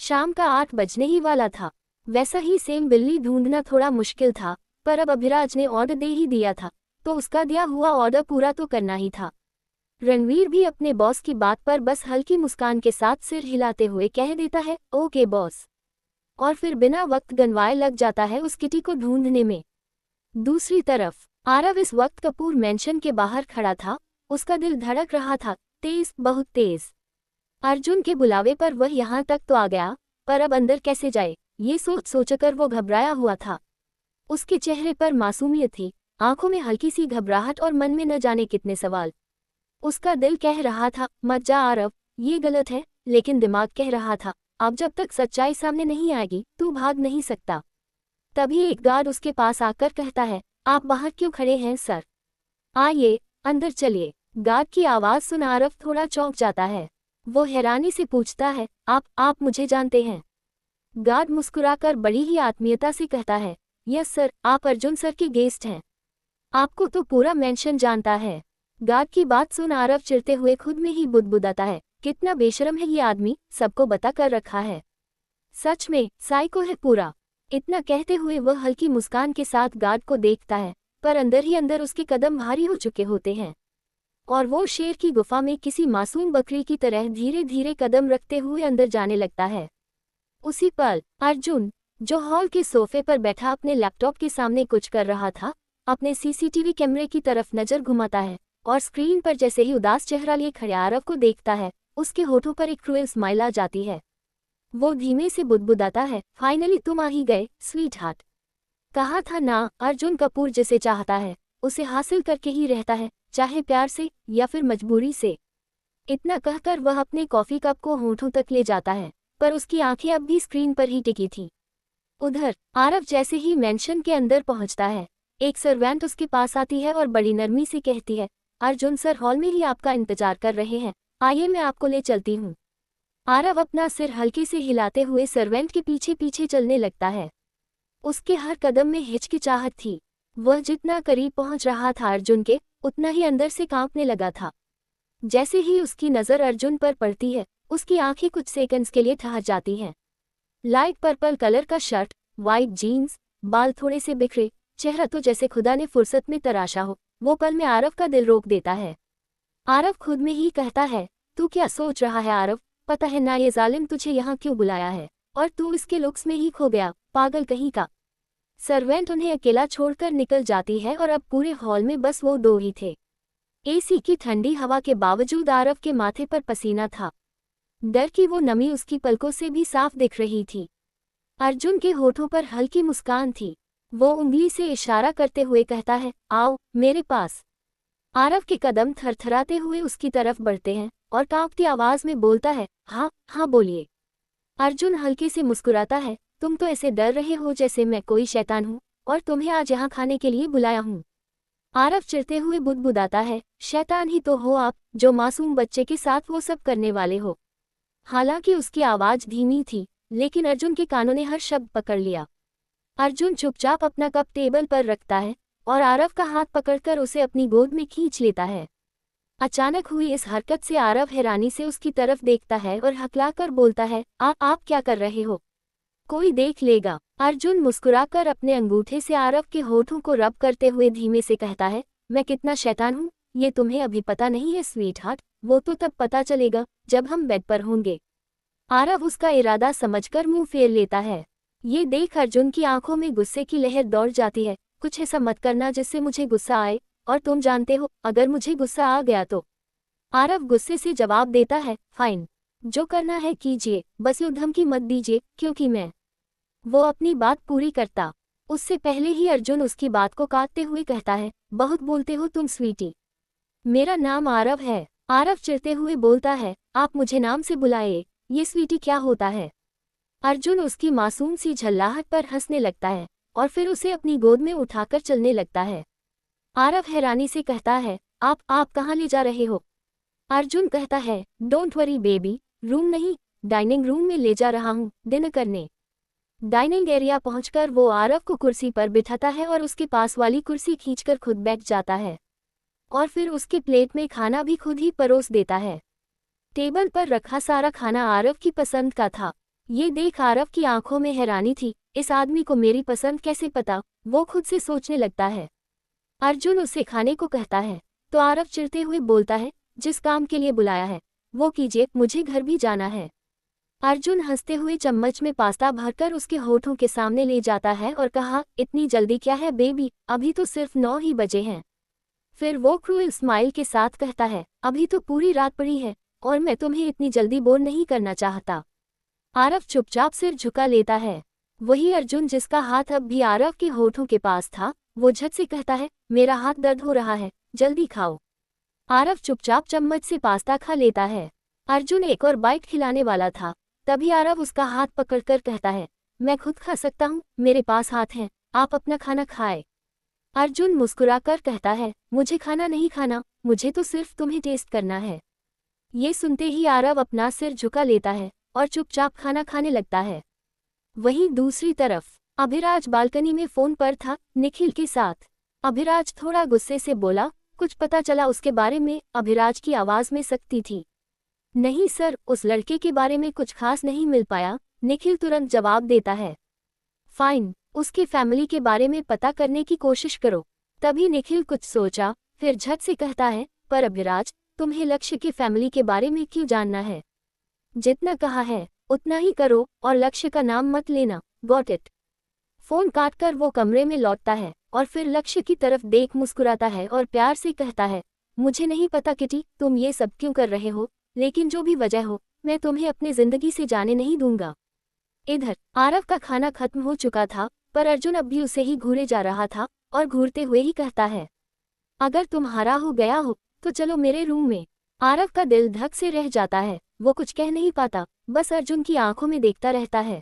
शाम का 8 बजने ही वाला था। वैसा ही सेम बिल्ली ढूंढना थोड़ा मुश्किल था, पर अब अभिराज ने ऑर्डर दे ही दिया था, तो उसका दिया हुआ ऑर्डर पूरा तो करना ही था। रणवीर भी अपने बॉस की बात पर बस हल्की मुस्कान के साथ सिर हिलाते हुए कह देता है, ओके बॉस, और फिर बिना वक्त गंवाए लग जाता है उस किटी को ढूंढने में। दूसरी तरफ आरव इस वक्त कपूर मैंशन के बाहर खड़ा था। उसका दिल धड़क रहा था, तेज, बहुत तेज। अर्जुन के बुलावे पर वह यहाँ तक तो आ गया, पर अब अंदर कैसे जाए, ये सोच सोचकर वो घबराया हुआ था। उसके चेहरे पर मासूमियत थी, आंखों में हल्की सी घबराहट और मन में न जाने कितने सवाल। उसका दिल कह रहा था, मत जा आरव, ये गलत है, लेकिन दिमाग कह रहा था, अब जब तक सच्चाई सामने नहीं आएगी तू भाग नहीं सकता। तभी एक गार्ड उसके पास आकर कहता है, आप बाहर क्यों खड़े हैं सर? आइए, अंदर चलिए। गार्ड की आवाज़ सुन आरव थोड़ा चौंक जाता है। वो हैरानी से पूछता है, आप मुझे जानते हैं? गार्ड मुस्कुराकर बड़ी ही आत्मीयता से कहता है, यस सर, आप अर्जुन सर के गेस्ट हैं। आपको तो पूरा मेंशन जानता है। गार्ड की बात सुन आरव चिढ़ते हुए खुद में ही बुदबुदाता है, कितना बेशरम है ये आदमी, सबको बता कर रखा है। सच में साइको है पूरा। इतना कहते हुए वह हल्की मुस्कान के साथ गार्ड को देखता है, पर अंदर ही अंदर उसके कदम भारी हो चुके होते हैं और वो शेर की गुफा में किसी मासूम बकरी की तरह धीरे धीरे कदम रखते हुए अंदर जाने लगता है। उसी पल अर्जुन, जो हॉल के सोफे पर बैठा अपने लैपटॉप के सामने कुछ कर रहा था, अपने सीसीटीवी कैमरे की तरफ नजर घुमाता है और स्क्रीन पर जैसे ही उदास चेहरा लिए खड़े आरव को देखता है, उसके होठों पर एक क्रूएल स्माइल आ जाती है। वो धीमे से बुदबुदाता है, फाइनली तुम आ ही गए स्वीट हार्ट। कहा था ना, अर्जुन कपूर जिसे चाहता है उसे हासिल करके ही रहता है, चाहे प्यार से या फिर मजबूरी से। इतना कहकर वह अपने कॉफी कप को होठों तक ले जाता है, पर उसकी आंखें अब भी स्क्रीन पर ही टिकी थी। उधर आरव जैसे ही मेंशन के अंदर पहुंचता है, एक सर्वेंट उसके पास आती है और बड़ी नरमी से कहती है, अर्जुन सर हॉल में ही आपका इंतजार कर रहे हैं, आइए मैं आपको ले चलती हूँ। आरव अपना सिर हल्के से हिलाते हुए सर्वेंट के पीछे पीछे चलने लगता है। उसके हर कदम में हिचकिचाहट थी। वह जितना करीब पहुंच रहा था अर्जुन के, उतना ही अंदर से कांपने लगा था। जैसे ही उसकी नज़र अर्जुन पर पड़ती है, उसकी आंखें कुछ सेकंड्स के लिए ठहर जाती हैं। लाइट पर्पल कलर का शर्ट, वाइट जीन्स, बाल थोड़े से बिखरे, चेहरा तो जैसे खुदा ने फुर्सत में तराशा हो। वो पल में आरव का दिल रोक देता है। आरव खुद में ही कहता है, तू क्या सोच रहा है आरव, पता है ना ये जालिम तुझे यहाँ क्यों बुलाया है, और तू इसके लुक्स में ही खो गया, पागल कहीं का। सर्वेंट उन्हें अकेला छोड़कर निकल जाती है और अब पूरे हॉल में बस वो दो ही थे। एसी की ठंडी हवा के बावजूद आरव के माथे पर पसीना था। डर की वो नमी उसकी पलकों से भी साफ दिख रही थी। अर्जुन के होठों पर हल्की मुस्कान थी। वो उंगली से इशारा करते हुए कहता है, आओ मेरे पास। आरव के कदम थरथराते हुए उसकी तरफ बढ़ते हैं और कांपती आवाज में बोलता है, हाँ हाँ बोलिए। अर्जुन हल्के से मुस्कुराता है, तुम तो ऐसे डर रहे हो जैसे मैं कोई शैतान हूँ और तुम्हें आज यहाँ खाने के लिए बुलाया हूँ। आरव चिढ़ते हुए बुदबुदाता है, शैतान ही तो हो आप, जो मासूम बच्चे के साथ वो सब करने वाले हो। हालांकि उसकी आवाज धीमी थी, लेकिन अर्जुन के कानों ने हर शब्द पकड़ लिया। अर्जुन चुपचाप अपना कप टेबल पर रखता है और आरव का हाथ पकड़कर उसे अपनी गोद में खींच लेता है। अचानक हुई इस हरकत से आरव हैरानी से उसकी तरफ देखता है और हकलाकर बोलता है, आप क्या कर रहे हो? कोई देख लेगा। अर्जुन मुस्कुराकर अपने अंगूठे से आरव के होठों को रब करते हुए धीमे से कहता है, मैं कितना शैतान हूँ ये तुम्हें अभी पता नहीं है स्वीट हार्ट, वो तो तब पता चलेगा जब हम बेड पर होंगे। आरव उसका इरादा समझकर मुंह फेर लेता है। ये देख अर्जुन की आंखों में गुस्से की लहर दौड़ जाती है, कुछ ऐसा मत करना जिससे मुझे गुस्सा आए, और तुम जानते हो अगर मुझे गुस्सा आ गया तो। आरव गुस्से से जवाब देता है, फाइन, जो करना है कीजिए, बस यूं धमकी मत दीजिए, क्योंकि मैं। वो अपनी बात पूरी करता उससे पहले ही अर्जुन उसकी बात को काटते हुए कहता है, बहुत बोलते हो तुम स्वीटी, मेरा नाम आरव है। आरव चिढ़ते हुए बोलता है, आप मुझे नाम से बुलाए, ये स्वीटी क्या होता है? अर्जुन उसकी मासूम सी झल्लाहट पर हंसने लगता है और फिर उसे अपनी गोद में उठाकर चलने लगता है। आरव हैरानी से कहता है, आप कहाँ ले जा रहे हो? अर्जुन कहता है, डोंट वरी बेबी, रूम नहीं, डाइनिंग रूम में ले जा रहा हूँ डिनर करने। डाइनिंग एरिया पहुंचकर वो आरव को कुर्सी पर बिठाता है और उसके पास वाली कुर्सी खींचकर खुद बैठ जाता है और फिर उसके प्लेट में खाना भी खुद ही परोस देता है। टेबल पर रखा सारा खाना आरव की पसंद का था। ये देख आरव की आंखों में हैरानी थी। इस आदमी को मेरी पसंद कैसे पता, वो खुद से सोचने लगता है। अर्जुन उसे खाने को कहता है तो आरव चिढ़ते हुए बोलता है, जिस काम के लिए बुलाया है वो कीजिए, मुझे घर भी जाना है। अर्जुन हंसते हुए चम्मच में पास्ता भरकर उसके होठों के सामने ले जाता है और कहा, इतनी जल्दी क्या है बेबी, अभी तो सिर्फ 9 ही बजे हैं। फिर वो क्रूएल स्माइल के साथ कहता है, अभी तो पूरी रात पड़ी है और मैं तुम्हें इतनी जल्दी बोर नहीं करना चाहता। आरव चुपचाप सिर झुका लेता है। वही अर्जुन, जिसका हाथ अब भी आरव के होठों के पास था, वो झट से कहता है, मेरा हाथ दर्द हो रहा है, जल्दी खाओ। आरव चुपचाप चम्मच से पास्ता खा लेता है। अर्जुन एक और बाइट खिलाने वाला था, तभी आरव उसका हाथ पकड़कर कहता है, मैं खुद खा सकता हूँ, मेरे पास हाथ हैं, आप अपना खाना खाए। अर्जुन मुस्कुराकर कहता है, मुझे खाना नहीं खाना, मुझे तो सिर्फ तुम्हें टेस्ट करना है। ये सुनते ही आरव अपना सिर झुका लेता है और चुपचाप खाना खाने लगता है। वहीं दूसरी तरफ अभिराज बालकनी में फोन पर था निखिल के साथ। अभिराज थोड़ा गुस्से से बोला, कुछ पता चला उसके बारे में? अभिराज की आवाज में सख्ती थी। नहीं सर, उस लड़के के बारे में कुछ खास नहीं मिल पाया, निखिल तुरंत जवाब देता है। फाइन, उसकी फैमिली के बारे में पता करने की कोशिश करो। तभी निखिल कुछ सोचा, फिर झट से कहता है, पर अभिराज, तुम्हें लक्ष्य की फैमिली के बारे में क्यों जानना है? जितना कहा है उतना ही करो और लक्ष्य का नाम मत लेना, गॉट इट। फोन काटकर वो कमरे में लौटता है और फिर लक्ष्य की तरफ देख मुस्कुराता है और प्यार से कहता है, मुझे नहीं पता किटी तुम ये सब क्यों कर रहे हो, लेकिन जो भी वजह हो मैं तुम्हें अपनी जिंदगी से जाने नहीं दूंगा। इधर आरव का खाना खत्म हो चुका था, पर अर्जुन अब भी उसे ही घूरे जा रहा था और घूरते हुए ही कहता है, अगर तुम्हारा हो गया हो तो चलो मेरे रूम में। आरव का दिल धक से रह जाता है, वो कुछ कह नहीं पाता, बस अर्जुन की आंखों में देखता रहता है।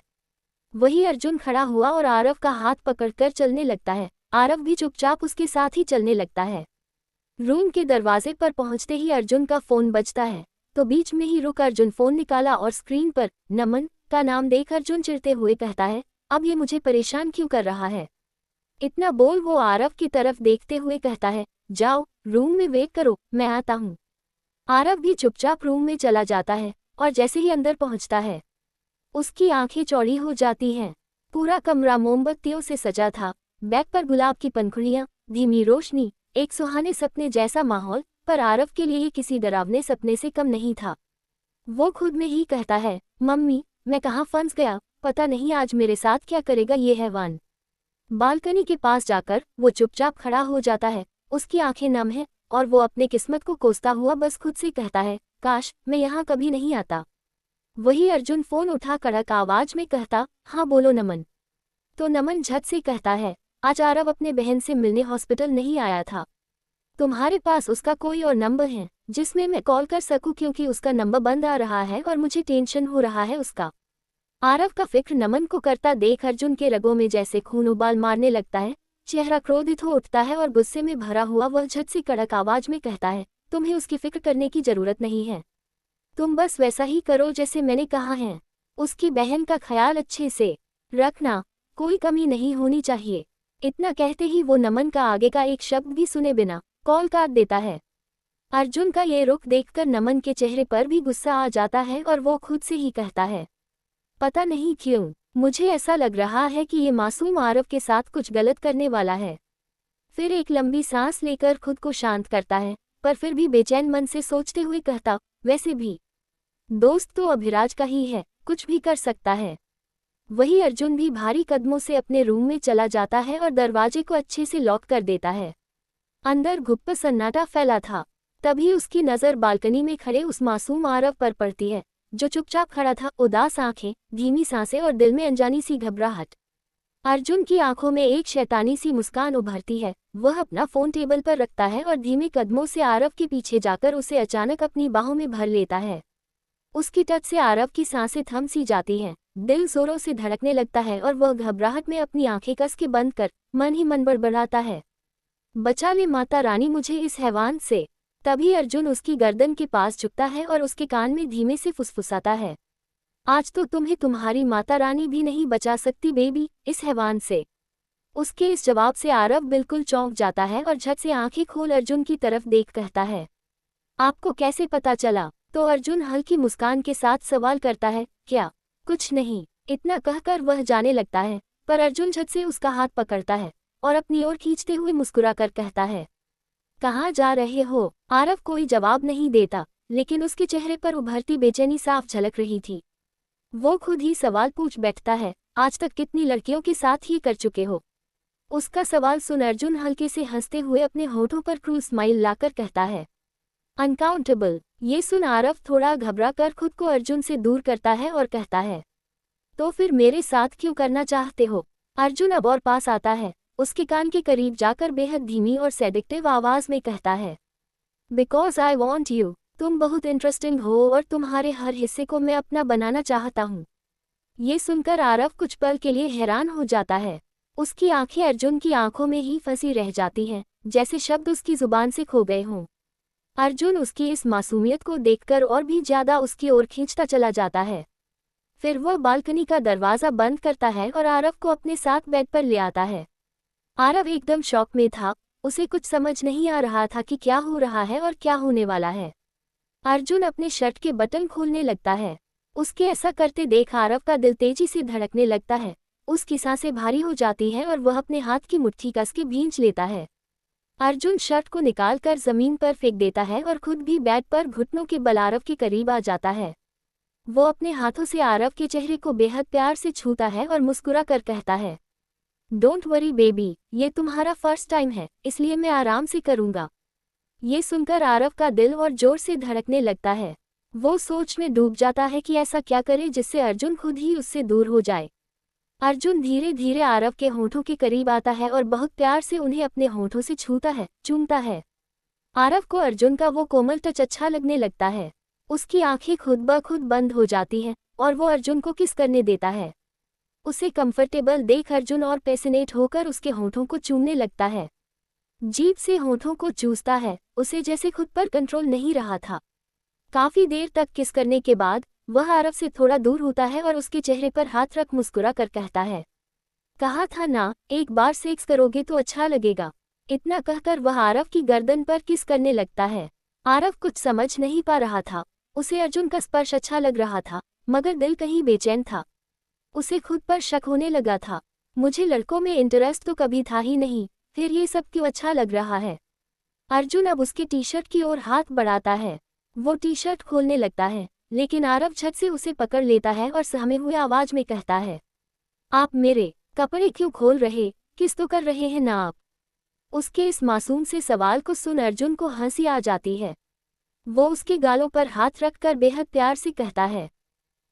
वही अर्जुन खड़ा हुआ और आरव का हाथ पकड़कर चलने लगता है। आरव भी चुपचाप उसके साथ ही चलने लगता है। रूम के दरवाजे पर पहुंचते ही अर्जुन का फोन बजता है, तो बीच में ही रुक अर्जुन फोन निकाला और स्क्रीन पर नमन का नाम देख अर्जुन चिढ़ते हुए कहता है, अब ये मुझे परेशान क्यों कर रहा है? इतना बोल वो आरव की तरफ देखते हुए कहता है, जाओ रूम में वेट करो, मैं आता हूँ। आरव भी चुपचाप रूम में चला जाता है और जैसे ही अंदर पहुंचता है उसकी आंखें चौड़ी हो जाती हैं। पूरा कमरा मोमबत्तियों से सजा था, बैग पर गुलाब की पंखुड़ियां, धीमी रोशनी, एक सुहाने सपने जैसा माहौल, पर आरव के लिए किसी डरावने सपने से कम नहीं था। वो खुद में ही कहता है, मम्मी मैं कहाँ फंस गया, पता नहीं आज मेरे साथ क्या करेगा ये हैवान। बालकनी के पास जाकर वो चुपचाप खड़ा हो जाता है, उसकी आंखें नम हैं और वो अपने किस्मत को कोसता हुआ बस खुद से कहता है, काश मैं यहाँ कभी नहीं आता। वही अर्जुन फोन उठा कड़क आवाज में कहता, हाँ बोलो नमन। तो नमन झट से कहता है, आज आरव अपने बहन से मिलने हॉस्पिटल नहीं आया था। तुम्हारे पास उसका कोई और नंबर है जिसमें मैं कॉल कर सकूं, क्योंकि उसका नंबर बंद आ रहा है और मुझे टेंशन हो रहा है उसका। आरव का फिक्र नमन को करता देख अर्जुन के रगों में जैसे खून उबाल मारने लगता है। चेहरा क्रोधित हो उठता है और गुस्से में भरा हुआ वह झट से कड़क आवाज में कहता है, तुम्हें उसकी फिक्र करने की जरूरत नहीं है, तुम बस वैसा ही करो जैसे मैंने कहा है। उसकी बहन का ख्याल अच्छे से रखना, कोई कमी नहीं होनी चाहिए। इतना कहते ही वो नमन का आगे का एक शब्द भी सुने बिना कॉल काट देता है। अर्जुन का ये रुख देखकर नमन के चेहरे पर भी गुस्सा आ जाता है और वो खुद से ही कहता है, पता नहीं क्यों मुझे ऐसा लग रहा है कि ये मासूम आरव के साथ कुछ गलत करने वाला है। फिर एक लंबी सांस लेकर खुद को शांत करता है, पर फिर भी बेचैन मन से सोचते हुए कहता, वैसे भी दोस्त तो अभिराज का ही है, कुछ भी कर सकता है। वही अर्जुन भी भारी कदमों से अपने रूम में चला जाता है और दरवाजे को अच्छे से लॉक कर देता है। अंदर घुप्प सन्नाटा फैला था। तभी उसकी नज़र बालकनी में खड़े उस मासूम आरव पर पड़ती है, जो चुपचाप खड़ा था, उदास आंखें, धीमी सांसें और दिल में अनजानी सी घबराहट। अर्जुन की आंखों में एक शैतानी सी मुस्कान उभरती है। वह अपना फोन टेबल पर रखता है और धीमे कदमों से आरव के पीछे जाकर उसे अचानक अपनी बाहों में भर लेता है। उसकी टच से आरव की सांसें थम सी जाती हैं, दिल जोरों से धड़कने लगता है और वह घबराहट में अपनी आंखें कस के बंद कर मन ही मन बड़बड़ाता है, बचा ले माता रानी मुझे इस हैवान से। तभी अर्जुन उसकी गर्दन के पास झुकता है और उसके कान में धीमे से फुसफुसाता है, आज तो तुम्हें तुम्हारी माता रानी भी नहीं बचा सकती बेबी, इस हैवान से। उसके इस जवाब से आरव बिल्कुल चौंक जाता है और झट से आंखें खोल अर्जुन की तरफ देख कहता है, आपको कैसे पता चला? तो अर्जुन हल्की मुस्कान के साथ सवाल करता है, क्या कुछ नहीं, इतना कहकर वह जाने लगता है, पर अर्जुन झट से उसका हाथ पकड़ता है और अपनी ओर खींचते हुए मुस्कुराकर कहता है, कहाँ जा रहे हो? आरव कोई जवाब नहीं देता, लेकिन उसके चेहरे पर उभरती बेचैनी साफ झलक रही थी। वो खुद ही सवाल पूछ बैठता है, आज तक कितनी लड़कियों के साथ ही कर चुके हो? उसका सवाल सुन अर्जुन हल्के से हंसते हुए अपने होठों पर क्रूर स्माइल लाकर कहता है, अनकाउंटेबल। ये सुन आरव थोड़ा घबरा कर खुद को अर्जुन से दूर करता है और कहता है, तो फिर मेरे साथ क्यों करना चाहते हो? अर्जुन अब और पास आता है, उसके कान के करीब जाकर बेहद धीमी और सेडिक्टिव आवाज में कहता है, बिकॉज आई वॉन्ट यू। तुम बहुत इंटरेस्टिंग हो और तुम्हारे हर हिस्से को मैं अपना बनाना चाहता हूँ। ये सुनकर आरव कुछ पल के लिए हैरान हो जाता है। उसकी आंखें अर्जुन की आंखों में ही फंसी रह जाती हैं, जैसे शब्द उसकी जुबान से खो गए हों। अर्जुन उसकी इस मासूमियत को देखकर और भी ज्यादा उसकी ओर खींचता चला जाता है। फिर वह बालकनी का दरवाजा बंद करता है और आरव को अपने साथ बेड पर ले आता है। आरव एकदम शॉक में था, उसे कुछ समझ नहीं आ रहा था कि क्या हो रहा है और क्या होने वाला है। अर्जुन अपने शर्ट के बटन खोलने लगता है। उसके ऐसा करते देख आरव का दिल तेजी से धड़कने लगता है, उसकी सांसें भारी हो जाती हैं और वह अपने हाथ की मुट्ठी कस के भींच लेता है। अर्जुन शर्ट को निकालकर जमीन पर फेंक देता है और खुद भी बेड पर घुटनों के बल आरव के करीब आ जाता है। वो अपने हाथों से आरव के चेहरे को बेहद प्यार से छूता है और मुस्कुरा कर कहता है, डोंट वरी बेबी, ये तुम्हारा फर्स्ट टाइम है, इसलिए मैं आराम से करूँगा। ये सुनकर आरव का दिल और जोर से धड़कने लगता है। वो सोच में डूब जाता है कि ऐसा क्या करे जिससे अर्जुन खुद ही उससे दूर हो जाए। अर्जुन धीरे धीरे आरव के होठों के करीब आता है और बहुत प्यार से उन्हें अपने होठों से छूता है, चूमता है। आरव को अर्जुन का वो कोमल टच अच्छा लगने लगता है। उसकी आंखें खुद ब खुद बंद हो जाती हैं और वो अर्जुन को किस करने देता है। उसे कंफर्टेबल देख अर्जुन और पैसिनेट होकर उसके होठों को चूमने लगता है। जीभ से होठों को चूसता है, उसे जैसे खुद पर कंट्रोल नहीं रहा था। काफी देर तक किस करने के बाद वह आरव से थोड़ा दूर होता है और उसके चेहरे पर हाथ रख मुस्कुरा कर कहता है, कहा था ना, एक बार सेक्स करोगे तो अच्छा लगेगा। इतना कहकर वह आरव की गर्दन पर किस करने लगता है। आरव कुछ समझ नहीं पा रहा था। उसे अर्जुन का स्पर्श अच्छा लग रहा था, मगर दिल कहीं बेचैन था। उसे खुद पर शक होने लगा था। मुझे लड़कों में इंटरेस्ट तो कभी था ही नहीं, फिर ये सब क्यों अच्छा लग रहा है। अर्जुन अब उसके टी शर्ट की ओर हाथ बढ़ाता है। वो टी शर्ट खोलने लगता है, लेकिन आरव झट से उसे पकड़ लेता है और सहमे हुए आवाज में कहता है, आप मेरे कपड़े क्यों खोल रहे, किस तो कर रहे हैं ना आप। उसके इस मासूम से सवाल को सुन अर्जुन को हंसी आ जाती है। वो उसके गालों पर हाथ रखकर बेहद प्यार से कहता है,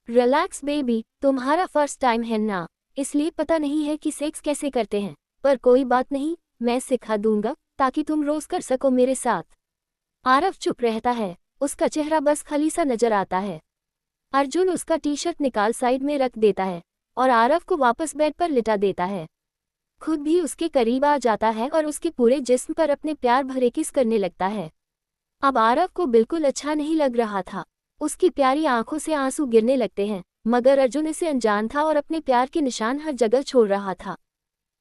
रिलैक्स बेबी, तुम्हारा फर्स्ट टाइम है ना, इसलिए पता नहीं है कि सेक्स कैसे करते हैं, पर कोई बात नहीं, मैं सिखा दूंगा ताकि तुम रोज कर सको मेरे साथ। आरव चुप रहता है, उसका चेहरा बस खाली सा नजर आता है। अर्जुन उसका टी शर्ट निकाल साइड में रख देता है और आरव को वापस बेड पर लिटा देता है। खुद भी उसके करीब आ जाता है और उसके पूरे जिस्म पर अपने प्यार भरे किस करने लगता है। अब आरव को बिल्कुल अच्छा नहीं लग रहा था। उसकी प्यारी आंखों से आंसू गिरने लगते हैं, मगर अर्जुन इसे अनजान था और अपने प्यार के निशान हर जगह छोड़ रहा था।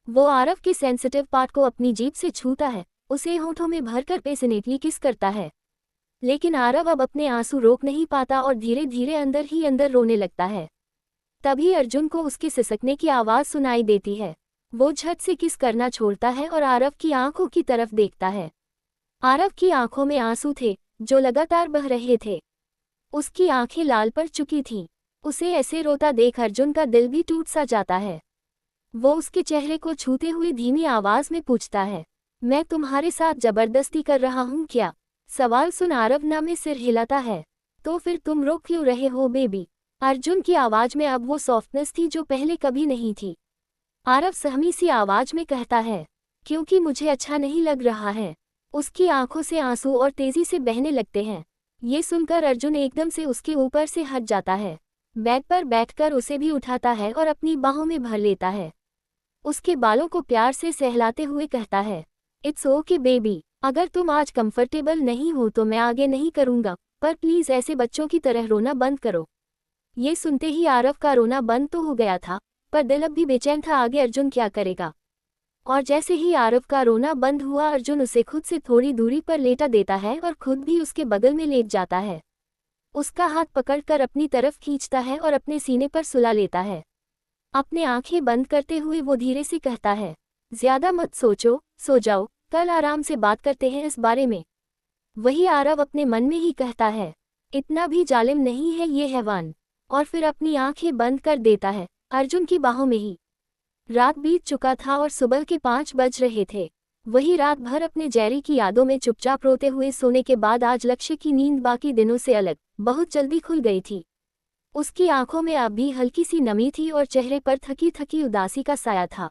वो आरव के सेंसिटिव पार्ट को अपनी जीभ से छूता है, उसे होठों में भरकर पैशनेटली किस करता है। लेकिन आरव अब अपने आंसू रोक नहीं पाता और धीरे धीरे अंदर ही अंदर रोने लगता है। तभी अर्जुन को उसके सिसकने की आवाज़ सुनाई देती है। वो झट से किस करना छोड़ता है और आरव की आंखों की तरफ देखता है। आरव की आंखों में आंसू थे जो लगातार बह रहे थे। उसकी आंखें लाल पड़ चुकी थीं। उसे ऐसे रोता देख अर्जुन का दिल भी टूट सा जाता है। वो उसके चेहरे को छूते हुए धीमी आवाज में पूछता है, मैं तुम्हारे साथ जबरदस्ती कर रहा हूँ क्या? सवाल सुन आरव ना में सिर हिलाता है। तो फिर तुम रो क्यों रहे हो बेबी? अर्जुन की आवाज में अब वो सॉफ्टनेस थी जो पहले कभी नहीं थी। आरव सहमी सी आवाज में कहता है, क्योंकि मुझे अच्छा नहीं लग रहा है। उसकी आंखों से आंसू और तेजी से बहने लगते हैं। ये सुनकर अर्जुन एकदम से उसके ऊपर से हट जाता है। बेड पर बैठकर उसे भी उठाता है और अपनी बाहों में भर लेता है। उसके बालों को प्यार से सहलाते हुए कहता है, इट्स ओके बेबी, अगर तुम आज कंफर्टेबल नहीं हो तो मैं आगे नहीं करूँगा, पर प्लीज़ ऐसे बच्चों की तरह रोना बंद करो। ये सुनते ही आरव का रोना बंद तो हो गया था, पर दिल अब भी बेचैन था, आगे अर्जुन क्या करेगा। और जैसे ही आरव का रोना बंद हुआ अर्जुन उसे खुद से थोड़ी दूरी पर लेटा देता है और खुद भी उसके बगल में लेट जाता है। उसका हाथ पकड़कर अपनी तरफ खींचता है और अपने सीने पर सुला लेता है। अपने आंखें बंद करते हुए वो धीरे से कहता है, ज्यादा मत सोचो, सो जाओ, कल आराम से बात करते हैं इस बारे में। वही आरव अपने मन में ही कहता है, इतना भी जालिम नहीं है ये हैवान, और फिर अपनी आंखें बंद कर देता है, अर्जुन की बाहों में ही। रात बीत चुका था और सुबह के 5 बज रहे थे। वही रात भर अपने जैरी की यादों में चुपचाप रोते हुए सोने के बाद आज लक्ष्य की नींद बाकी दिनों से अलग, बहुत जल्दी खुल गई थी। उसकी आंखों में अब भी हल्की सी नमी थी और चेहरे पर थकी थकी उदासी का साया था।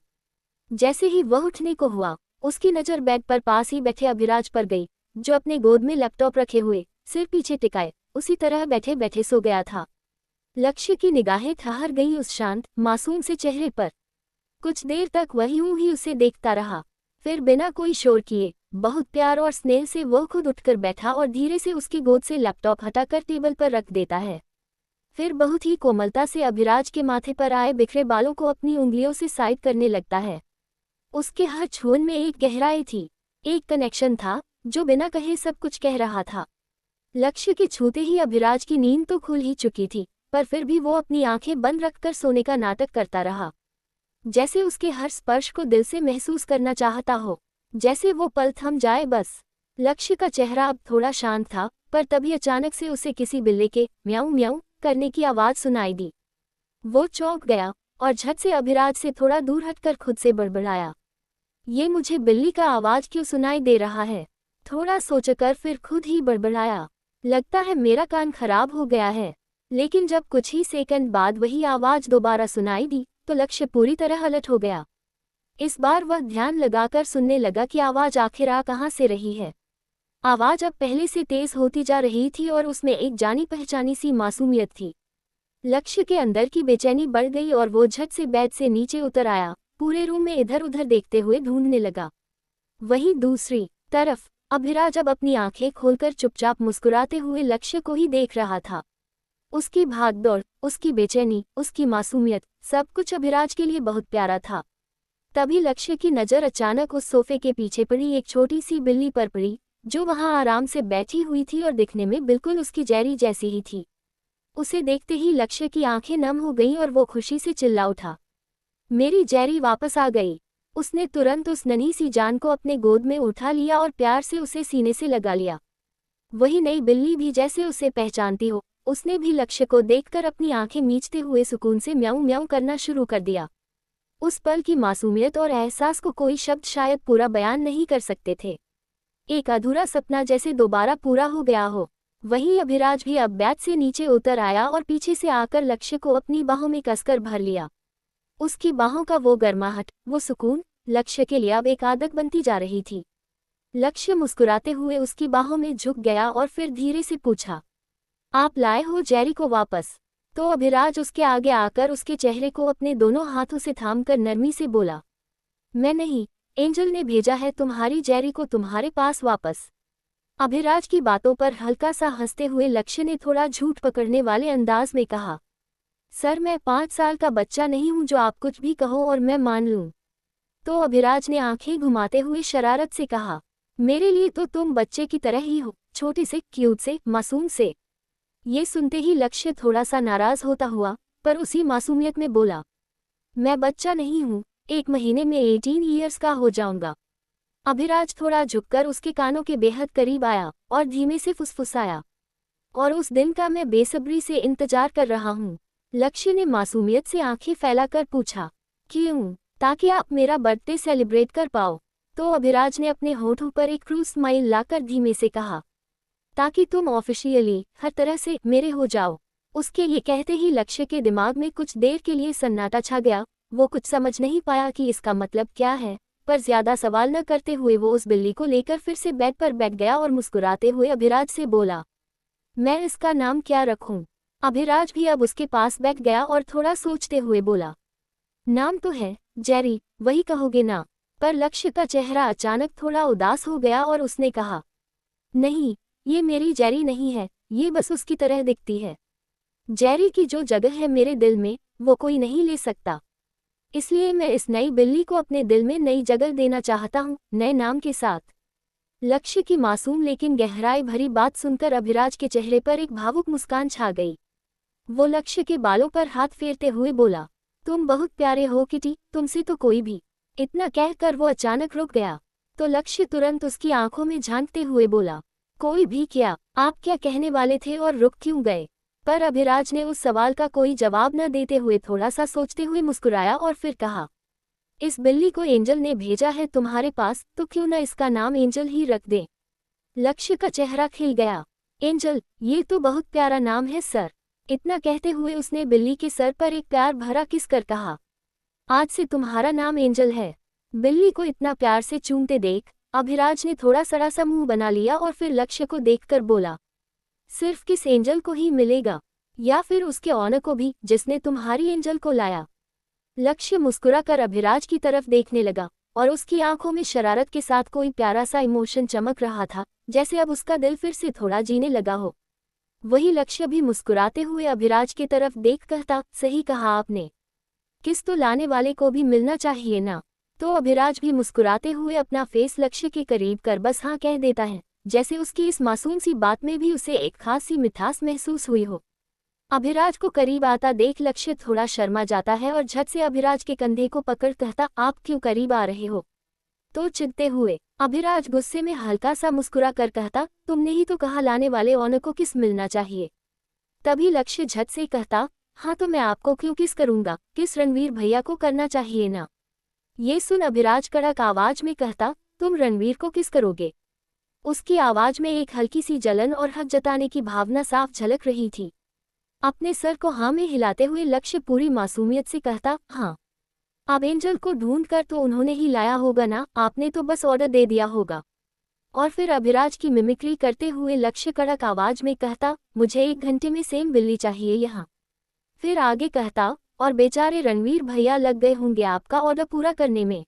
जैसे ही वह उठने को हुआ, उसकी नज़र बेड पर पास ही बैठे अभिराज पर गई, जो अपने गोद में लैपटॉप रखे हुए, सिर पीछे टिकाए, उसी तरह बैठे बैठे सो गया था। लक्ष्य की निगाहें ठहर गई उस शांत, मासूम से चेहरे पर। कुछ देर तक वह यूं ही उसे देखता रहा, फिर बिना कोई शोर किए, बहुत प्यार और स्नेह से वह खुद उठकर बैठा और धीरे से उसकी गोद से लैपटॉप हटाकर टेबल पर रख देता है। फिर बहुत ही कोमलता से अभिराज के माथे पर आए बिखरे बालों को अपनी उंगलियों से साइड करने लगता है। उसके हर छून में एक गहराई थी, एक कनेक्शन था, जो बिना कहे सब कुछ कह रहा था। लक्ष्य के छूते ही अभिराज की नींद तो खुल ही चुकी थी, पर फिर भी वो अपनी आंखें बंद रखकर सोने का नाटक करता रहा, जैसे उसके हर स्पर्श को दिल से महसूस करना चाहता हो, जैसे वो पल थम जाए बस। लक्ष्य का चेहरा अब थोड़ा शांत था, पर तभी अचानक से उसे किसी बिल्ली के म्याऊं म्याऊं करने की आवाज़ सुनाई दी। वो चौंक गया और झट से अभिराज से थोड़ा दूर हटकर खुद से बड़बड़ाया, ये मुझे बिल्ली का आवाज़ क्यों सुनाई दे रहा है? थोड़ा सोचकर फिर खुद ही बड़बड़ाया, लगता है मेरा कान खराब हो गया है। लेकिन जब कुछ ही सेकंड बाद वही आवाज़ दोबारा सुनाई दी, तो लक्ष्य पूरी तरह अलर्ट हो गया। इस बार वह ध्यान लगाकर सुनने लगा कि आवाज़ आखिर आ कहाँ से रही है। आवाज़ अब पहले से तेज होती जा रही थी और उसमें एक जानी पहचानी सी मासूमियत थी। लक्ष्य के अंदर की बेचैनी बढ़ गई और वो झट से बेड से नीचे उतर आया, पूरे रूम में इधर उधर देखते हुए ढूंढने लगा। वहीं दूसरी तरफ अभिराज अब अपनी आंखें खोलकर चुपचाप मुस्कुराते हुए लक्ष्य को ही देख रहा था। उसकी भागदौड़, उसकी बेचैनी, उसकी मासूमियत, सब कुछ अभिराज के लिए बहुत प्यारा था। तभी लक्ष्य की नज़र अचानक उस सोफे के पीछे पड़ी एक छोटी सी बिल्ली पर पड़ी, जो वहां आराम से बैठी हुई थी और दिखने में बिल्कुल उसकी जैरी जैसी ही थी। उसे देखते ही लक्ष्य की आंखें नम हो गईं और वो खुशी से चिल्ला उठा, मेरी जैरी वापस आ गई। उसने तुरंत उस नन्ही सी जान को अपने गोद में उठा लिया और प्यार से उसे सीने से लगा लिया। वही नई बिल्ली भी जैसे उसे पहचानती हो, उसने भी लक्ष्य को देखकर अपनी आंखें मीचते हुए सुकून से म्याऊं म्याऊं करना शुरू कर दिया। उस पल की मासूमियत और एहसास को कोई शब्द शायद पूरा बयान नहीं कर सकते थे। एक अधूरा सपना जैसे दोबारा पूरा हो गया हो। वहीं अभिराज भी अब बेड से नीचे उतर आया और पीछे से आकर लक्ष्य को अपनी बाहों में कसकर भर लिया। उसकी बाहों का वो गर्माहट, वो सुकून, लक्ष्य के लिए अब एक आदत बनती जा रही थी। लक्ष्य मुस्कुराते हुए उसकी बाहों में झुक गया और फिर धीरे से पूछा, आप लाए हो जैरी को वापस? तो अभिराज उसके आगे आकर उसके चेहरे को अपने दोनों हाथों से थामकर नरमी से बोला, मैं नहीं, एंजल ने भेजा है तुम्हारी जैरी को तुम्हारे पास वापस। अभिराज की बातों पर हल्का सा हंसते हुए लक्ष्य ने थोड़ा झूठ पकड़ने वाले अंदाज में कहा, सर मैं 5 साल का बच्चा नहीं हूं जो आप कुछ भी कहो और मैं मान लूं। तो अभिराज ने आंखें घुमाते हुए शरारत से कहा, मेरे लिए तो तुम बच्चे की तरह ही हो, छोटे से, क्यूट से, मासूम से। ये सुनते ही लक्ष्य थोड़ा सा नाराज होता हुआ, पर उसी मासूमियत में बोला, मैं बच्चा नहीं हूँ, 1 महीने में 18 ईयर्स का हो जाऊंगा। अभिराज थोड़ा झुककर उसके कानों के बेहद करीब आया और धीमे से फुसफुसाया, और उस दिन का मैं बेसब्री से इंतजार कर रहा हूँ। लक्ष्य ने मासूमियत से आंखें फैलाकर पूछा, क्यों? ताकि आप मेरा बर्थडे सेलिब्रेट कर पाओ। तो अभिराज ने अपने होठों पर एक क्रूज स्माइल लाकर धीमे से कहा, ताकि तुम ऑफिशियली हर तरह से मेरे हो जाओ। उसके ये कहते ही लक्ष्य के दिमाग में कुछ देर के लिए सन्नाटा छा गया। वो कुछ समझ नहीं पाया कि इसका मतलब क्या है, पर ज्यादा सवाल न करते हुए वो उस बिल्ली को लेकर फिर से बेड पर बैठ गया और मुस्कुराते हुए अभिराज से बोला, मैं इसका नाम क्या रखूं? अभिराज भी अब उसके पास बैठ गया और थोड़ा सोचते हुए बोला, नाम तो है जेरी, वही कहोगे ना? पर लक्ष्य का चेहरा अचानक थोड़ा उदास हो गया और उसने कहा, नहीं, ये मेरी जेरी नहीं है, ये बस उसकी तरह दिखती है। जेरी की जो जगह है मेरे दिल में, वो कोई नहीं ले सकता। इसलिए मैं इस नई बिल्ली को अपने दिल में नई जगह देना चाहता हूँ, नए नाम के साथ। लक्ष्य की मासूम लेकिन गहराई भरी बात सुनकर अभिराज के चेहरे पर एक भावुक मुस्कान छा गई। वो लक्ष्य के बालों पर हाथ फेरते हुए बोला, तुम बहुत प्यारे हो किटी, तुमसे तो कोई भी। इतना कहकर वो अचानक रुक गया। तो लक्ष्य तुरंत उसकी आंखों में झांकते हुए बोला, कोई भी क्या? आप क्या कहने वाले थे और रुक क्यों गए? पर अभिराज ने उस सवाल का कोई जवाब न देते हुए थोड़ा सा सोचते हुए मुस्कुराया और फिर कहा, इस बिल्ली को एंजल ने भेजा है तुम्हारे पास, तो क्यों न इसका नाम एंजल ही रख दें। लक्ष्य का चेहरा खिल गया। एंजल, ये तो बहुत प्यारा नाम है सर। इतना कहते हुए उसने बिल्ली के सर पर एक प्यार भरा किस कर कहा, आज से तुम्हारा नाम एंजल है। बिल्ली को इतना प्यार से चूमते देख अभिराज ने थोड़ा सड़ा सा मुंह बना लिया और फिर लक्ष्य को देखकर बोला, सिर्फ किस एंजल को ही मिलेगा, या फिर उसके ऑनर को भी जिसने तुम्हारी एंजल को लाया? लक्ष्य मुस्कुराकर अभिराज की तरफ देखने लगा और उसकी आंखों में शरारत के साथ कोई प्यारा सा इमोशन चमक रहा था, जैसे अब उसका दिल फिर से थोड़ा जीने लगा हो। वही लक्ष्य भी मुस्कुराते हुए अभिराज की तरफ देख कहता, सही कहा आपने, किस तो लाने वाले को भी मिलना चाहिए ना। तो अभिराज भी मुस्कुराते हुए अपना फेस लक्ष्य के करीब कर बस हाँ कह देता है, जैसे उसकी इस मासूम सी बात में भी उसे एक खास सी मिठास महसूस हुई हो। अभिराज को करीब आता देख लक्ष्य थोड़ा शर्मा जाता है और झट से अभिराज के कंधे को पकड़ कहता, आप क्यों करीब आ रहे हो? तो चिढ़ते हुए अभिराज गुस्से में हल्का सा मुस्कुरा कर कहता, तुमने ही तो कहा लाने वाले ऑनर को किस मिलना चाहिए। तभी लक्ष्य झट से कहता, हाँ तो मैं आपको क्यों किस करूंगा, किस रणवीर भैया को करना चाहिए ना। ये सुन अभिराज कड़क आवाज में कहता, तुम रणवीर को किस करोगे? उसकी आवाज में एक हल्की सी जलन और हक जताने की भावना साफ झलक रही थी। अपने सर को हाँ में हिलाते हुए लक्ष्य पूरी मासूमियत से कहता, हाँ। अब एंजल को ढूंढ कर तो उन्होंने ही लाया होगा ना, आपने तो बस ऑर्डर दे दिया होगा। और फिर अभिराज की मिमिक्री करते हुए लक्ष्य कड़क आवाज में कहता, मुझे 1 घंटे में सेम बिल्ली चाहिए यहाँ। फिर आगे कहता, और बेचारे रणवीर भैया लग गए होंगे आपका ऑर्डर पूरा करने में।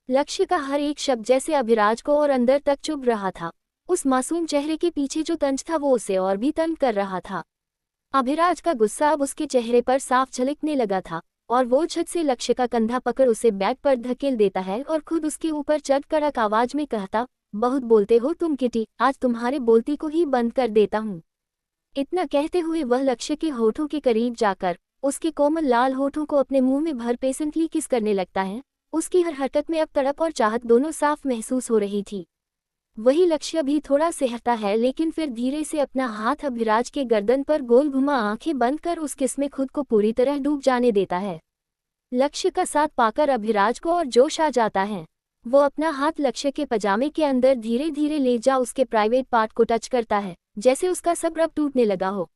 लक्ष्य का हर एक शब्द जैसे अभिराज को और अंदर तक चुभ रहा था। उस मासूम चेहरे के पीछे जो तंज था वो उसे और भी तंग कर रहा था। अभिराज का गुस्सा अब उसके चेहरे पर साफ झलकने लगा था और वो झट से लक्ष्य का कंधा पकड़ उसे बैग पर धकेल देता है और खुद उसके ऊपर चढ़ कड़क आवाज में कहता, बहुत बोलते हो तुम किटी, आज तुम्हारे बोलती को ही बंद कर देता हूँ। इतना कहते हुए वह लक्ष्य के होठों के करीब जाकर उसके कोमल लाल होठों को अपने मुंह में भर पेशेंटली किस करने लगता है। उसकी हर हरकत में अब तड़प और चाहत दोनों साफ महसूस हो रही थी। वही लक्ष्य भी थोड़ा सहता है लेकिन फिर धीरे से अपना हाथ अभिराज के गर्दन पर गोल घुमा आंखें बंद कर उस किस में खुद को पूरी तरह डूब जाने देता है। लक्ष्य का साथ पाकर अभिराज को और जोश आ जाता है। वो अपना हाथ लक्ष्य के पजामे के अंदर धीरे धीरे ले जा उसके प्राइवेट पार्ट को टच करता है, जैसे उसका सब रब टूटने लगा हो।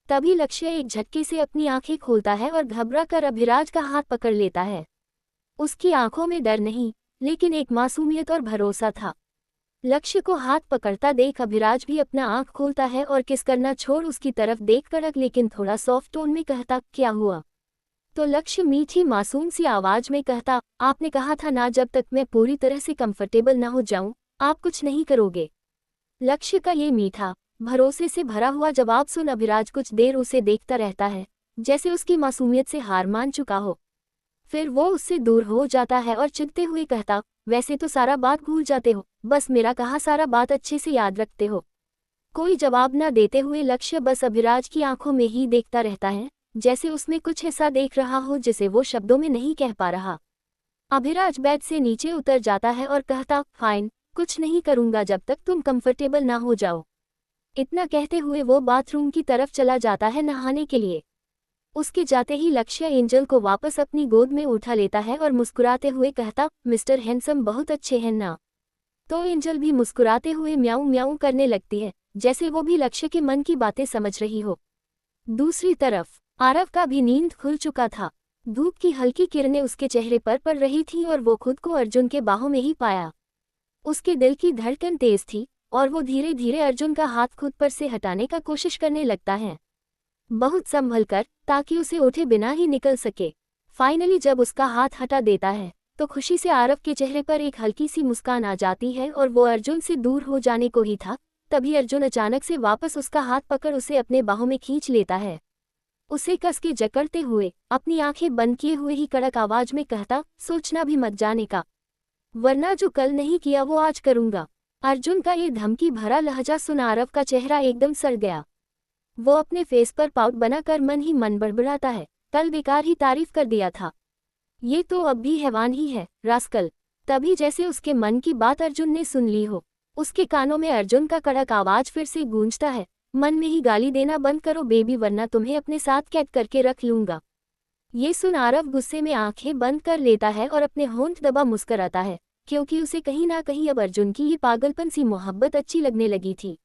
तभी लक्ष्य एक झटके से अपनी आंखें खोलता है और घबरा कर अभिराज का हाथ पकड़ लेता है। उसकी आंखों में डर नहीं, लेकिन एक मासूमियत और भरोसा था। लक्ष्य को हाथ पकड़ता देख अभिराज भी अपना आंख खोलता है और किस करना छोड़ उसकी तरफ देख कड़क लेकिन थोड़ा सॉफ्ट टोन में कहता, क्या हुआ? तो लक्ष्य मीठी मासूम सी आवाज में कहता, आपने कहा था ना जब तक मैं पूरी तरह से कंफर्टेबल ना हो जाऊं आप कुछ नहीं करोगे। लक्ष्य का ये मीठा भरोसे से भरा हुआ जवाब सुन अभिराज कुछ देर उसे देखता रहता है, जैसे उसकी मासूमियत से हार मान चुका हो। फिर वो उससे दूर हो जाता है और चिढ़ते हुए कहता, वैसे तो सारा बात भूल जाते हो, बस मेरा कहा सारा बात अच्छे से याद रखते हो। कोई जवाब न देते हुए लक्ष्य बस अभिराज की आंखों में ही देखता रहता है, जैसे उसमें कुछ ऐसा देख रहा हो जिसे वो शब्दों में नहीं कह पा रहा। अभिराज बेड से नीचे उतर जाता है और कहता, फाइन, कुछ नहीं करूंगा जब तक तुम कंफर्टेबल ना हो जाओ। इतना कहते हुए वो बाथरूम की तरफ चला जाता है नहाने के लिए। उसके जाते ही लक्ष्य एंजल को वापस अपनी गोद में उठा लेता है और मुस्कुराते हुए कहता, मिस्टर हैंडसम बहुत अच्छे हैं ना। तो एंजल भी मुस्कुराते हुए म्याऊं म्याऊं करने लगती है, जैसे वो भी लक्ष्य के मन की बातें समझ रही हो। दूसरी तरफ आरव का भी नींद खुल चुका था। धूप की हल्की किरणें उसके चेहरे पर पड़ रही थीं और वो खुद को अर्जुन के बाहों में ही पाया। उसके दिल की धड़कन तेज थी और वो धीरे धीरे अर्जुन का हाथ खुद पर से हटाने का कोशिश करने लगता है, बहुत संभल कर, ताकि उसे उठे बिना ही निकल सके। फाइनली जब उसका हाथ हटा देता है तो खुशी से आरव के चेहरे पर एक हल्की सी मुस्कान आ जाती है और वो अर्जुन से दूर हो जाने को ही था, तभी अर्जुन अचानक से वापस उसका हाथ पकड़ उसे अपने बाहों में खींच लेता है। उसे कस के जकड़ते हुए अपनी आंखें बंद किए हुए ही कड़क आवाज में कहता, सोचना भी मत जाने का, वरना जो कल नहीं किया वो आज करूंगा। अर्जुन का ये धमकी भरा लहजा सुन आरव का चेहरा एकदम सड़ गया। वो अपने फेस पर पाउट बनाकर मन ही मन बड़बड़ाता है, कल बेकार ही तारीफ कर दिया था, ये तो अब भी हैवान ही है, रास्कल। तभी जैसे उसके मन की बात अर्जुन ने सुन ली हो, उसके कानों में अर्जुन का कड़क आवाज फिर से गूंजता है, मन में ही गाली देना बंद करो बेबी, वरना तुम्हें अपने साथ कैद करके रख लूंगा। ये सुन आरव गुस्से में आंखें बंद कर लेता है और अपने होंठ दबा मुस्कुराता है, क्योंकि उसे कहीं ना कहीं अब अर्जुन की ये पागलपन सी मोहब्बत अच्छी लगने लगी थी।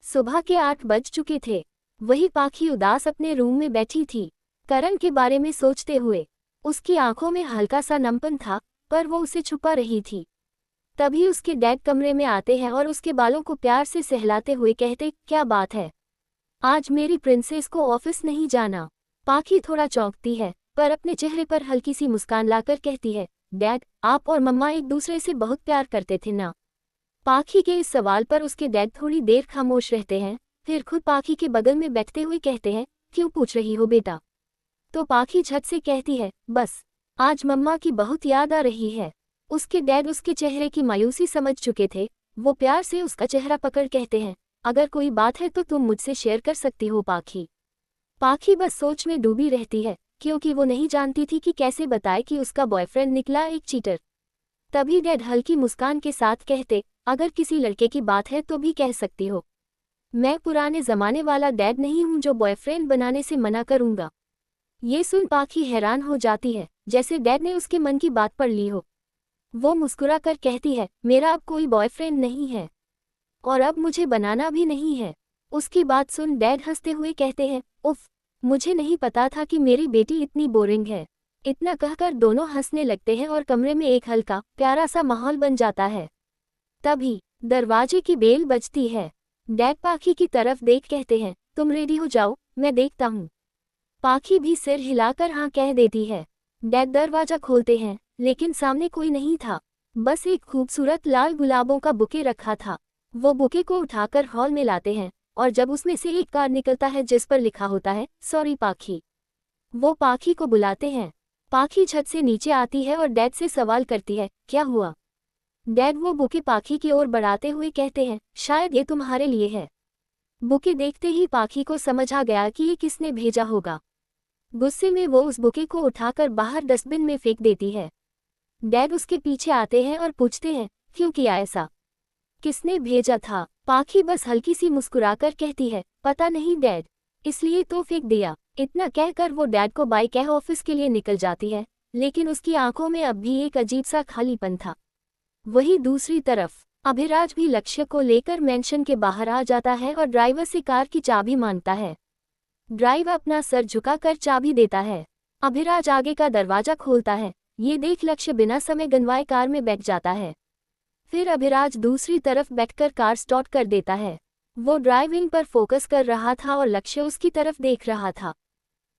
सुबह के 8 बज चुके थे। वही पाखी उदास अपने रूम में बैठी थी, करण के बारे में सोचते हुए। उसकी आंखों में हल्का सा नमपन था, पर वो उसे छुपा रही थी। तभी उसके डैड कमरे में आते हैं और उसके बालों को प्यार से सहलाते हुए कहते, क्या बात है, आज मेरी प्रिंसेस को ऑफिस नहीं जाना। पाखी थोड़ा चौंकती है, पर अपने चेहरे पर हल्की सी मुस्कान लाकर कहती है, डैड, आप और मम्मा एक दूसरे से बहुत प्यार करते थे ना। पाखी के इस सवाल पर उसके डैड थोड़ी देर खामोश रहते हैं, फिर खुद पाखी के बगल में बैठते हुए कहते हैं, क्यों पूछ रही हो बेटा। तो पाखी झट से कहती है, बस आज मम्मा की बहुत याद आ रही है। उसके डैड उसके चेहरे की मायूसी समझ चुके थे। वो प्यार से उसका चेहरा पकड़ कहते हैं, अगर कोई बात है तो तुम मुझसे शेयर कर सकती हो पाखी। पाखी बस सोच में डूबी रहती है, क्योंकि वो नहीं जानती थी कि कैसे बताए कि उसका बॉयफ्रेंड निकला एक चीटर। तभी डैड हल्की मुस्कान के साथ कहते, अगर किसी लड़के की बात है तो भी कह सकती हो। मैं पुराने जमाने वाला डैड नहीं हूं जो बॉयफ्रेंड बनाने से मना करूंगा। ये सुन पाखी हैरान हो जाती है, जैसे डैड ने उसके मन की बात पढ़ ली हो। वो मुस्कुरा कर कहती है, मेरा अब कोई बॉयफ्रेंड नहीं है, और अब मुझे बनाना भी नहीं है। उसकी बात सुन डैड हंसते हुए कहते हैं, उफ, मुझे नहीं पता था कि मेरी बेटी इतनी बोरिंग है। इतना कहकर दोनों हंसने लगते हैं और कमरे में एक हल्का प्यारा सा माहौल बन जाता है। तभी दरवाजे की बेल बजती है। डैड पाखी की तरफ देख कहते हैं, तुम रेडी हो जाओ, मैं देखता हूँ। पाखी भी सिर हिलाकर हाँ कह देती है। डैड दरवाजा खोलते हैं, लेकिन सामने कोई नहीं था, बस एक खूबसूरत लाल गुलाबों का बुके रखा था। वो बुके को उठाकर हॉल में लाते हैं, और जब उसमें से एक कार्ड निकलता है जिस पर लिखा होता है, सॉरी पाखी। वो पाखी को बुलाते हैं। पाखी छत से नीचे आती है और डैड से सवाल करती है, क्या हुआ। डैड वो बुके पाखी की ओर बढ़ाते हुए कहते हैं, शायद ये तुम्हारे लिए है। बुके देखते ही पाखी को समझ आ गया कि ये किसने भेजा होगा। गुस्से में वो उस बुके को उठाकर बाहर डस्टबिन में फेंक देती है। डैड उसके पीछे आते हैं और पूछते हैं, क्यों किया ऐसा, किसने भेजा था। पाखी बस हल्की सी मुस्कुराकर कहती है, पता नहीं डैड, इसलिए तो फेंक दिया। इतना कहकर वो डैड को बाय कह ऑफिस के लिए निकल जाती है, लेकिन उसकी आंखों में अब भी एक अजीब सा खालीपन था। वहीं दूसरी तरफ अभिराज भी लक्ष्य को लेकर मेंशन के बाहर आ जाता है और ड्राइवर से कार की चाबी मांगता है। ड्राइवर अपना सर झुकाकर चाबी देता है। अभिराज आगे का दरवाजा खोलता है। ये देख लक्ष्य बिना समय गंवाए कार में बैठ जाता है। फिर अभिराज दूसरी तरफ बैठकर कार स्टार्ट कर देता है। वो ड्राइविंग पर फोकस कर रहा था और लक्ष्य उसकी तरफ देख रहा था।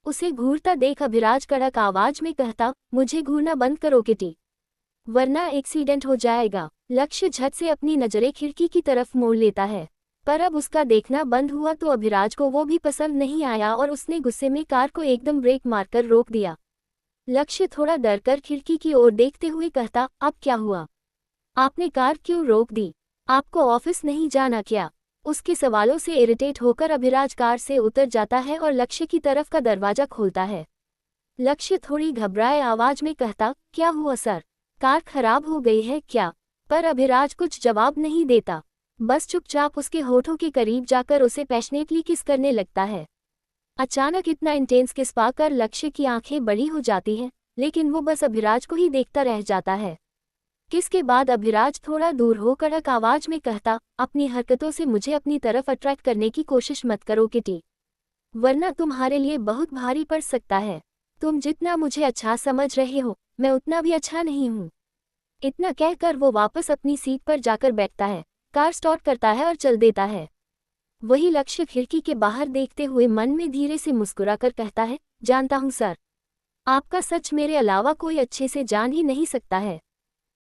उसे घूरता देख अभिराज कड़क आवाज में कहता, मुझे घूरना बंद करो किटी, वरना एक्सीडेंट हो जाएगा। लक्ष्य झट से अपनी नजरें खिड़की की तरफ मोड़ लेता है, पर अब उसका देखना बंद हुआ तो अभिराज को वो भी पसंद नहीं आया और उसने गुस्से में कार को एकदम ब्रेक मारकर रोक दिया। लक्ष्य थोड़ा डरकर खिड़की की ओर देखते हुए कहता, अब क्या हुआ, आपने कार क्यों रोक दी, आपको ऑफिस नहीं जाना क्या। उसके सवालों से इरिटेट होकर अभिराज कार से उतर जाता है और लक्ष्य की तरफ का दरवाजा खोलता है। लक्ष्य थोड़ी घबराए आवाज में कहता, क्या हुआ सर, कार खराब हो गई है क्या। पर अभिराज कुछ जवाब नहीं देता, बस चुपचाप उसके होठों के करीब जाकर उसे पैशनेटली किस करने लगता है। अचानक इतना इंटेंस किस पाकर लक्ष्य की आंखें बड़ी हो जाती हैं, लेकिन वो बस अभिराज को ही देखता रह जाता है। किस के बाद अभिराज थोड़ा दूर हो कड़क आवाज में कहता, अपनी हरकतों से मुझे अपनी तरफ अट्रैक्ट करने की कोशिश मत करो किटी, वरना तुम्हारे लिए बहुत भारी पड़ सकता है। तुम जितना मुझे अच्छा समझ रहे हो, मैं उतना भी अच्छा नहीं हूँ। इतना कहकर वो वापस अपनी सीट पर जाकर बैठता है, कार स्टार्ट करता है और चल देता है। वही लक्ष्य खिड़की के बाहर देखते हुए मन में धीरे से मुस्कुराकर कहता है, जानता हूँ सर, आपका सच मेरे अलावा कोई अच्छे से जान ही नहीं सकता है।